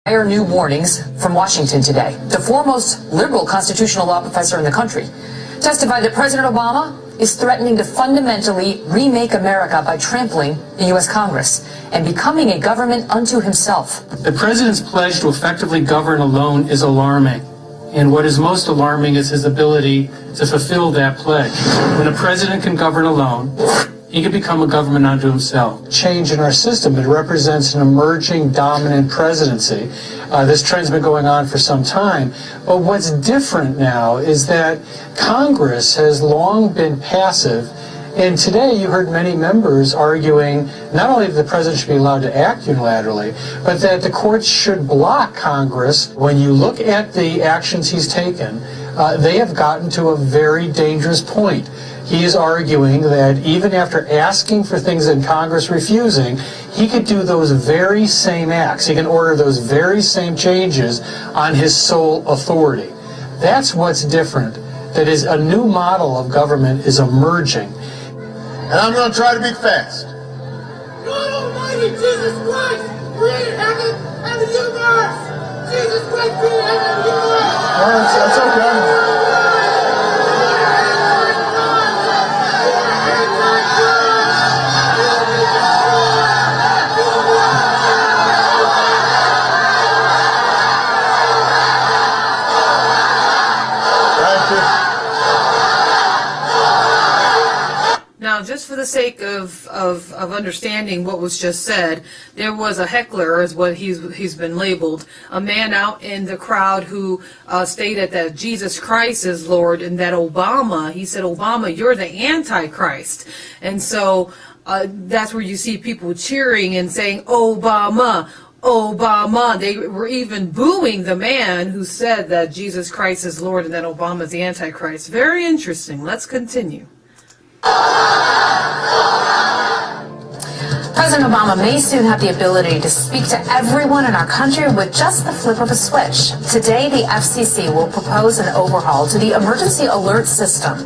Dire new warnings from Washington today. The foremost liberal constitutional law professor in the country testified that President Obama is threatening to fundamentally remake America by trampling the U.S. Congress and becoming a government unto himself. The president's pledge to effectively govern alone is alarming. And what is most alarming is his ability to fulfill that pledge. When a president can govern alone, he can become a government unto himself. Change in our system. It represents an emerging dominant presidency. This trend's been going on for some time. But what's different now is that Congress has long been passive. And today you heard many members arguing not only that the president should be allowed to act unilaterally, but that the courts should block Congress. When you look at the actions he's taken, they have gotten to a very dangerous point. He is arguing that even after asking for things and Congress refusing, he could do those very same acts. He can order those very same changes on his sole authority. That's what's different. That is, a new model of government is emerging. And I'm going to try to be fast. God Almighty, Jesus Christ, created heaven and the universe. Jesus Christ created heaven and the universe. All right, that's okay. Now, just for the sake of understanding what was just said, there was a heckler, is what he's been labeled, a man out in the crowd who stated that Jesus Christ is Lord, and that he said, Obama, you're the Antichrist. And so that's where you see people cheering and saying, Obama, Obama. They were even booing the man who said that Jesus Christ is Lord and that Obama is the Antichrist. Very interesting. Let's continue. President Obama may soon have the ability to speak to everyone in our country with just the flip of a switch. Today, the FCC will propose an overhaul to the emergency alert system.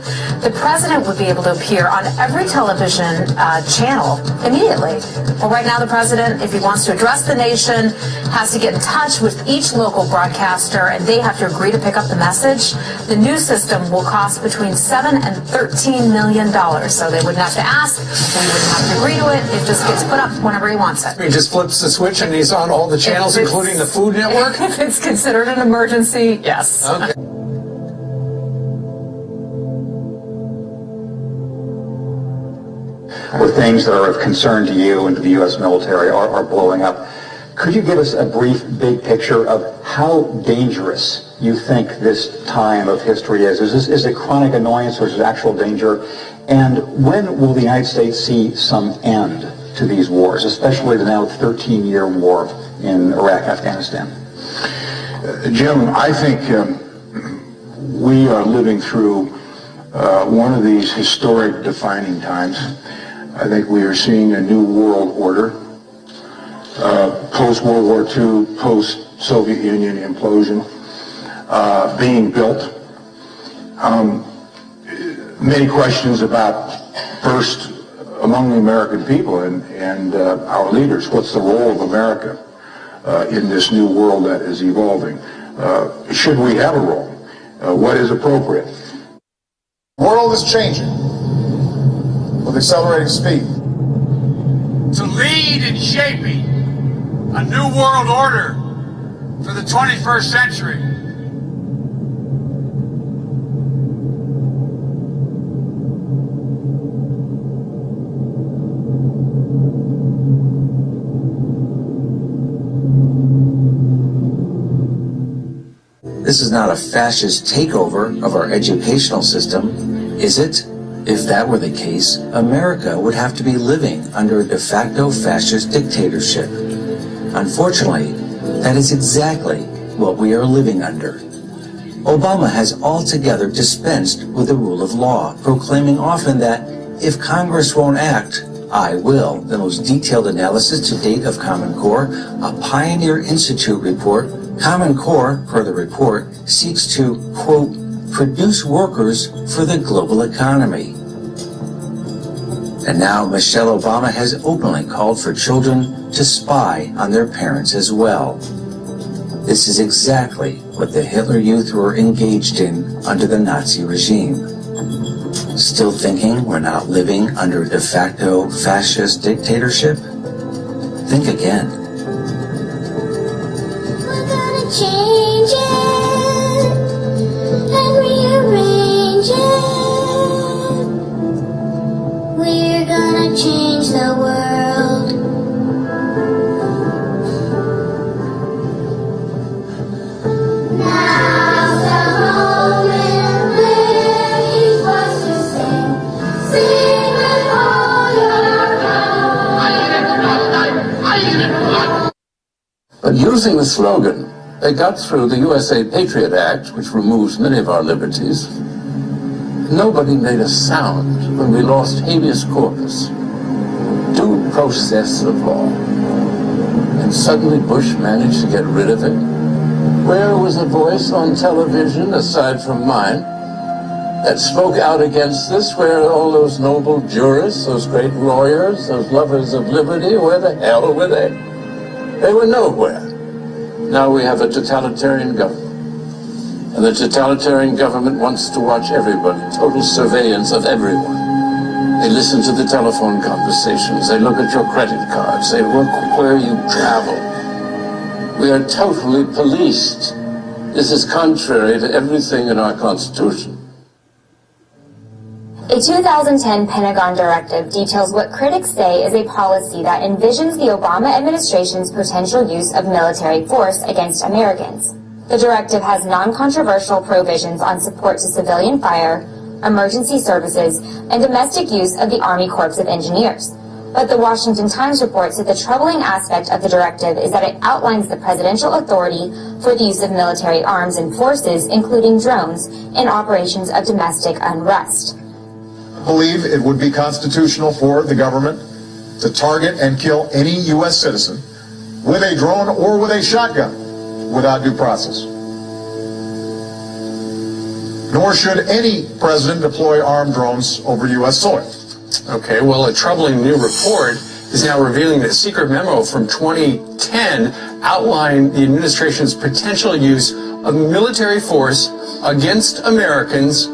The president would be able to appear on every television channel immediately. Well, right now, the president, if he wants to address the nation, has to get in touch with each local broadcaster, and they have to agree to pick up the message. The new system will cost between $7 and $13 million, so they wouldn't have to ask, we wouldn't have to agree to it. It just gets put up whenever he wants it. He just flips the switch and he's on all the channels, including the Food Network? If it's considered an emergency, yes. Okay. Where things that are of concern to you and to the U.S. military are blowing up. Could you give us a brief, big picture of how dangerous you think this time of history is? Is it chronic annoyance or is it actual danger? And when will the United States see some end to these wars, especially the now 13-year war in Iraq, Afghanistan? Jim, I think we are living through one of these historic defining times. I think we are seeing a new world order, post-World War II, post-Soviet Union implosion, being built. Many questions about, first, among the American people and our leaders, what's the role of America in this new world that is evolving? Should we have a role? What is appropriate? The world is changing with accelerating speed. To lead in shaping a new world order for the 21st century. This is not a fascist takeover of our educational system, is it? If that were the case, America would have to be living under a de facto fascist dictatorship. Unfortunately, that is exactly what we are living under. Obama has altogether dispensed with the rule of law, proclaiming often that if Congress won't act, I will. The most detailed analysis to date of Common Core, a Pioneer Institute report. Common Core, per the report, seeks to, quote, produce workers for the global economy. And now Michelle Obama has openly called for children to spy on their parents as well. This is exactly what the Hitler Youth were engaged in under the Nazi regime. Still thinking we're not living under de facto fascist dictatorship? Think again. We're gonna change it and rearrange it. We're gonna change the world. Now's the moment living was to sing. Sing with all your heart. But using the slogan, they got through the USA Patriot Act, which removes many of our liberties. Nobody made a sound when we lost habeas corpus, due process of law. And suddenly Bush managed to get rid of it. Where was a voice on television, aside from mine, that spoke out against this? Where are all those noble jurists, those great lawyers, those lovers of liberty? Where the hell were they? They were nowhere. Now we have a totalitarian government. And the totalitarian government wants to watch everybody, total surveillance of everyone. They listen to the telephone conversations. They look at your credit cards. They look where you travel. We are totally policed. This is contrary to everything in our Constitution. A 2010 Pentagon directive details what critics say is a policy that envisions the Obama administration's potential use of military force against Americans. The directive has non-controversial provisions on support to civilian fire, emergency services, and domestic use of the Army Corps of Engineers. But the Washington Times reports that the troubling aspect of the directive is that it outlines the presidential authority for the use of military arms and forces, including drones, in operations of domestic unrest. I believe it would be constitutional for the government to target and kill any U.S. citizen with a drone or with a shotgun without due process. Nor should any president deploy armed drones over U.S. soil. Okay, well, a troubling new report is now revealing that a secret memo from 2010 outlined the administration's potential use of military force against Americans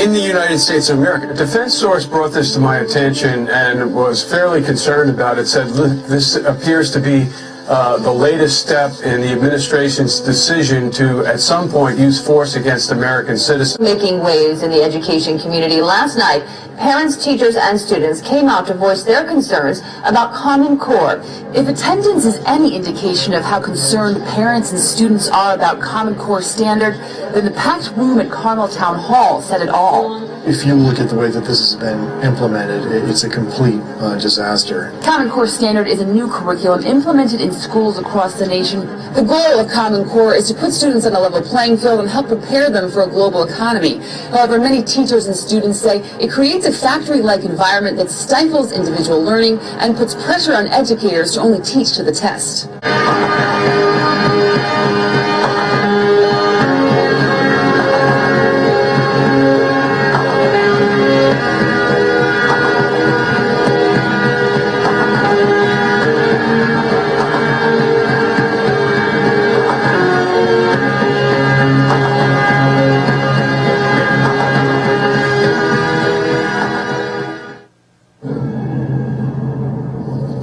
in the United States of America. A defense source brought this to my attention and was fairly concerned about it, said, look, this appears to be the latest step in the administration's decision to, at some point, use force against American citizens. Making waves in the education community last night, parents, teachers, and students came out to voice their concerns about Common Core. If attendance is any indication of how concerned parents and students are about Common Core standard, then the packed room at Carmel Town Hall said it all. If you look at the way that this has been implemented, it's a complete disaster. Common Core standard is a new curriculum implemented in schools across the nation. The goal of Common Core is to put students on a level playing field and help prepare them for a global economy. However, many teachers and students say it creates a factory-like environment that stifles individual learning and puts pressure on educators to only teach to the test.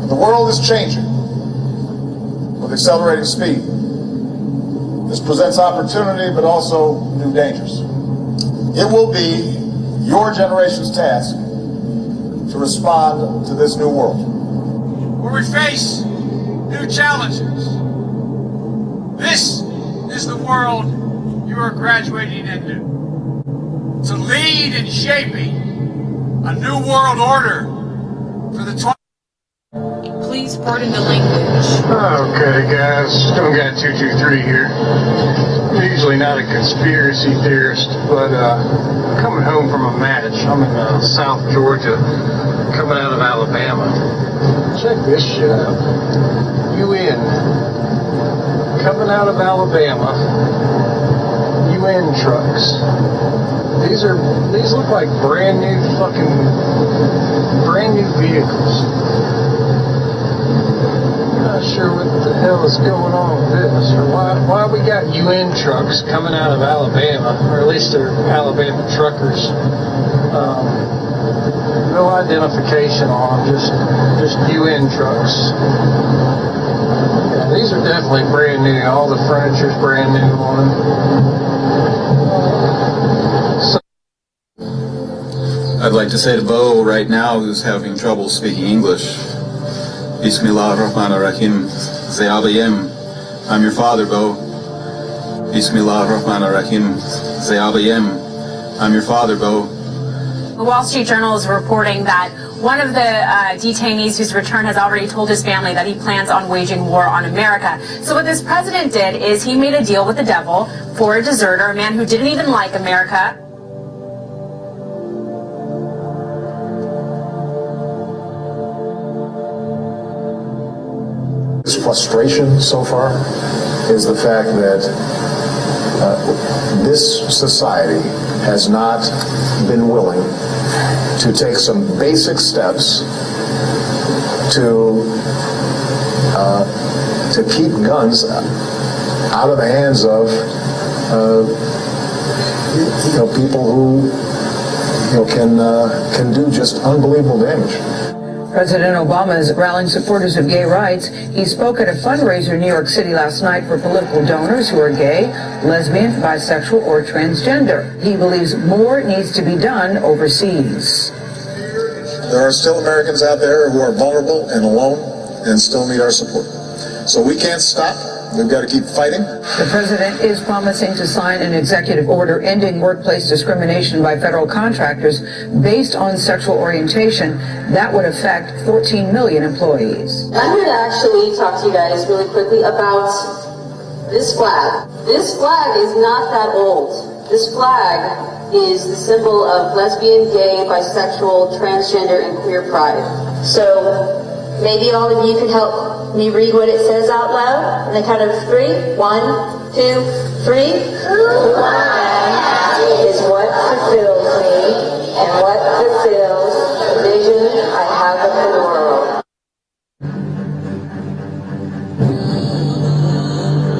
The world is changing with accelerating speed. This presents opportunity, but also new dangers. It will be your generation's task to respond to this new world. Where we face new challenges. This is the world you are graduating into. To lead in shaping a new world order for the 20th. Please pardon the language. Okay, guys, Stone Guy 223 here. I'm usually not a conspiracy theorist, but coming home from a match. I'm in South Georgia, coming out of Alabama. Check this shit out. UN. Coming out of Alabama. UN trucks. These look like brand new vehicles. Not sure what the hell is going on with this, or why we we got UN trucks coming out of Alabama, or at least they're Alabama truckers. No identification on them, just UN trucks. Yeah, these are definitely brand new. All the furniture's brand new on them. I'd like to say to Bo right now, who's having trouble speaking English, Bismillah ar-Rahman ar-Rahim, Zayabayim. I'm your father, Bo. Bismillah ar-Rahman ar-Rahim, Zayabayim. I'm your father, Bo. The Wall Street Journal is reporting that one of the detainees whose return has already told his family that he plans on waging war on America. So what this president did is he made a deal with the devil for a deserter, a man who didn't even like America. His frustration so far is the fact that this society has not been willing to take some basic steps to keep guns out of the hands of people who can do just unbelievable damage. President Obama is rallying supporters of gay rights. He spoke at a fundraiser in New York City last night for political donors who are gay, lesbian, bisexual, or transgender. He believes more needs to be done overseas. There are still Americans out there who are vulnerable and alone and still need our support. So we can't stop. We've got to keep fighting. The president is promising to sign an executive order ending workplace discrimination by federal contractors based on sexual orientation. That would affect 14 million employees. I'm here to actually talk to you guys really quickly about this flag. This flag is not that old. This flag is the symbol of lesbian, gay, bisexual, transgender, and queer pride. So maybe all of you could help me read what it says out loud on the count of 3. 1, 2, 3. The flag is what fulfills me and what fulfills the vision I have of the world.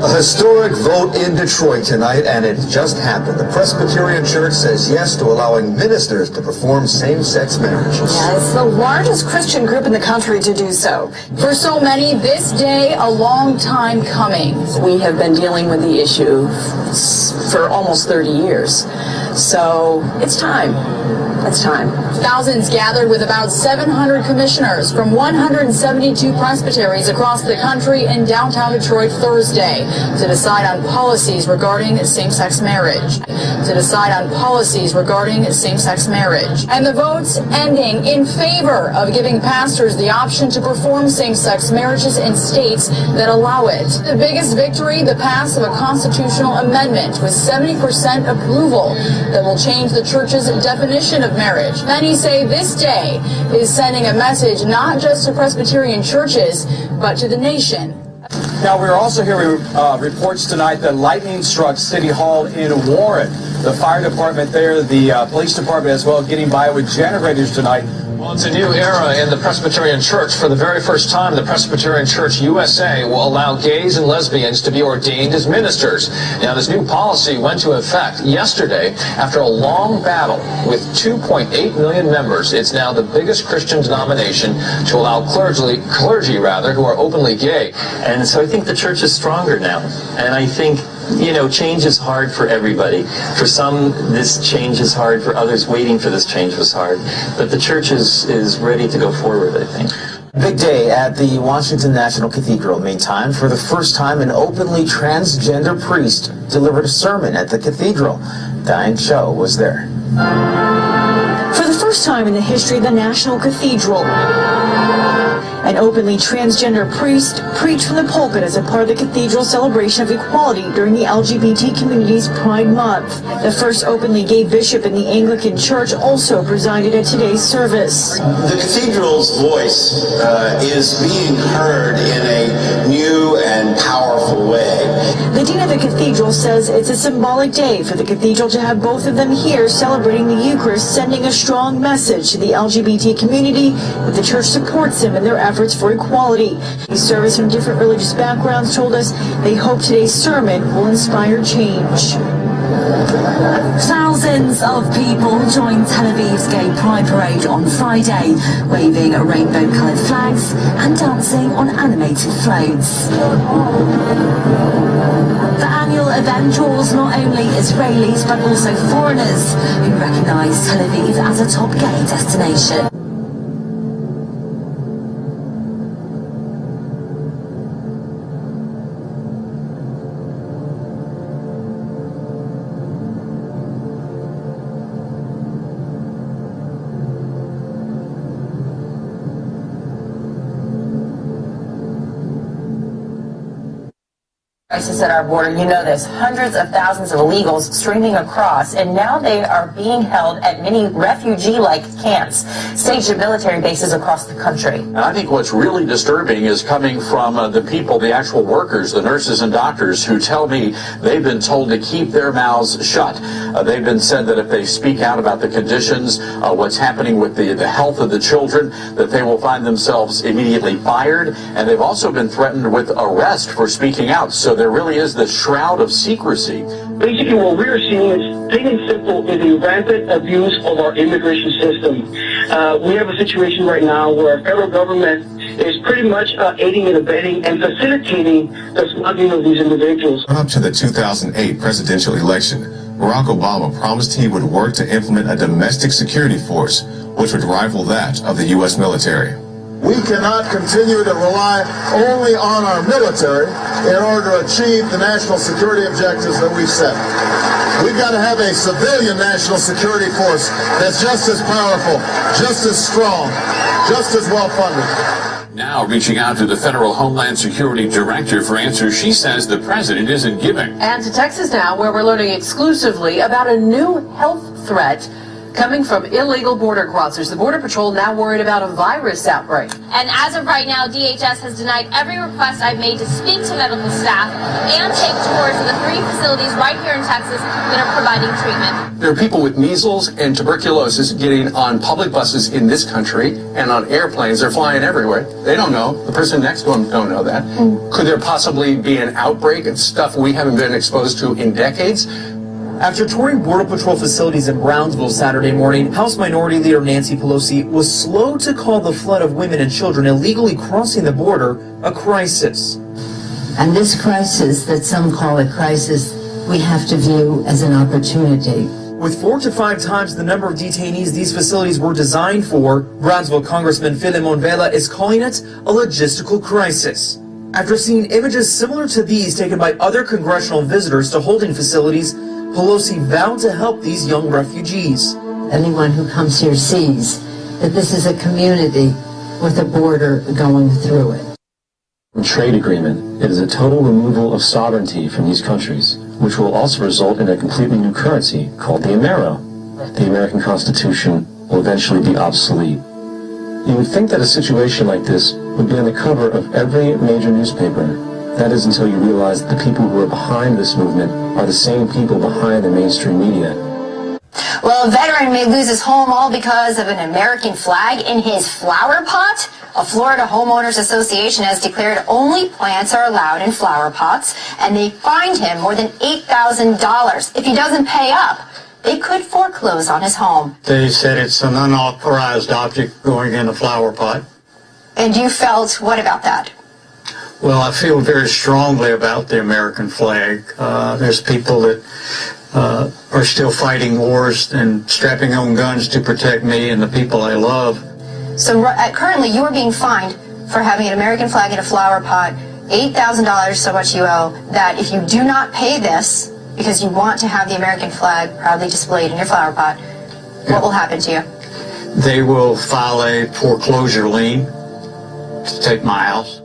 A historic vote in Detroit tonight, and it just happened. The Presbyterian Church says yes to allowing ministers to perform same-sex marriages. Yeah, it's the largest Christian group in the country to do so. For so many, this day, a long time coming. We have been dealing with the issue for almost 30 years. So it's time. It's time. Thousands gathered with about 700 commissioners from 172 presbyteries across the country in downtown Detroit Thursday to decide on policies regarding same-sex marriage. And the votes ending in favor of giving pastors the option to perform same-sex marriages in states that allow it. The biggest victory, the pass of a constitutional amendment with 70% approval that will change the church's definition of marriage. Many say this day is sending a message not just to Presbyterian churches, but to the nation. Now, we're also hearing reports tonight that lightning struck City Hall in Warren. The fire department there, the police department as well, getting by with generators tonight. Well, it's a new era in the Presbyterian Church. For the very first time, the Presbyterian Church USA will allow gays and lesbians to be ordained as ministers. Now, this new policy went into effect yesterday after a long battle with 2.8 million members. It's now the biggest Christian denomination to allow clergy who are openly gay. And so I think the church is stronger now. And I think, change is hard for everybody. For some, this change is hard. For others, waiting for this change was hard. But the church is ready to go forward, I think. Big day at the Washington National Cathedral. Meantime, for the first time, an openly transgender priest delivered a sermon at the cathedral. Diane Cho was there. For the first time in the history of the National Cathedral, an openly transgender priest preached from the pulpit as a part of the cathedral's celebration of equality during the LGBT community's Pride Month. The first openly gay bishop in the Anglican Church also presided at today's service. The cathedral's voice is being heard in a new and powerful powerful way. The dean of the cathedral says it's a symbolic day for the cathedral to have both of them here celebrating the Eucharist, sending a strong message to the LGBT community that the church supports them in their efforts for equality. These servants from different religious backgrounds told us they hope today's sermon will inspire change. Thousands of people joined Tel Aviv's Gay Pride Parade on Friday, waving rainbow-coloured flags and dancing on animated floats. The annual event draws not only Israelis but also foreigners who recognise Tel Aviv as a top gay destination. Crisis at our border, you know this, hundreds of thousands of illegals streaming across, and now they are being held at many refugee-like camps staged at military bases across the country. And I think what's really disturbing is coming from the people, the actual workers, the nurses and doctors who tell me they've been told to keep their mouths shut. They've been said that if they speak out about the conditions, what's happening with the health of the children, that they will find themselves immediately fired, and they've also been threatened with arrest for speaking out. So there really is this shroud of secrecy. Basically, what we're seeing is, plain and simple, is a rampant abuse of our immigration system. We have a situation right now where our federal government is pretty much aiding and abetting and facilitating the smuggling of these individuals. Up to the 2008 presidential election, Barack Obama promised he would work to implement a domestic security force, which would rival that of the U.S. military. We cannot continue to rely only on our military in order to achieve the national security objectives that we've set. We've got to have a civilian national security force that's just as powerful, just as strong, just as well funded. Now reaching out to the federal Homeland Security Director for answers she says the president isn't giving. And to Texas now, where we're learning exclusively about a new health threat coming from illegal border crossers. The Border Patrol now worried about a virus outbreak. And as of right now, DHS has denied every request I've made to speak to medical staff and take tours of the 3 facilities right here in Texas that are providing treatment. There are people with measles and tuberculosis getting on public buses in this country and on airplanes. They're flying everywhere. They don't know. The person next to them don't know that. Could there possibly be an outbreak of stuff we haven't been exposed to in decades? After touring Border Patrol facilities in Brownsville Saturday morning, House Minority Leader Nancy Pelosi was slow to call the flood of women and children illegally crossing the border a crisis. And this crisis, that some call a crisis, we have to view as an opportunity. With 4 to 5 times the number of detainees these facilities were designed for, Brownsville Congressman Filemon Vela is calling it a logistical crisis. After seeing images similar to these taken by other congressional visitors to holding facilities, Pelosi vowed to help these young refugees. Anyone who comes here sees that this is a community with a border going through it. Trade agreement, it is a total removal of sovereignty from these countries, which will also result in a completely new currency called the Amero. The American Constitution will eventually be obsolete. You would think that a situation like this would be on the cover of every major newspaper. That is until you realize that the people who are behind this movement are the same people behind the mainstream media. Well, a veteran may lose his home all because of an American flag in his flower pot. A Florida Homeowners Association has declared only plants are allowed in flower pots, and they fined him more than $8,000. If he doesn't pay up, they could foreclose on his home. They said it's an unauthorized object going in a flower pot. And you felt, what about that? Well, I feel very strongly about the American flag. There's people that are still fighting wars and strapping on guns to protect me and the people I love. So currently you are being fined for having an American flag in a flower pot, $8,000, so much you owe, that if you do not pay this, because you want to have the American flag proudly displayed in your flower pot, what will happen to you? They will file a foreclosure lien to take my house.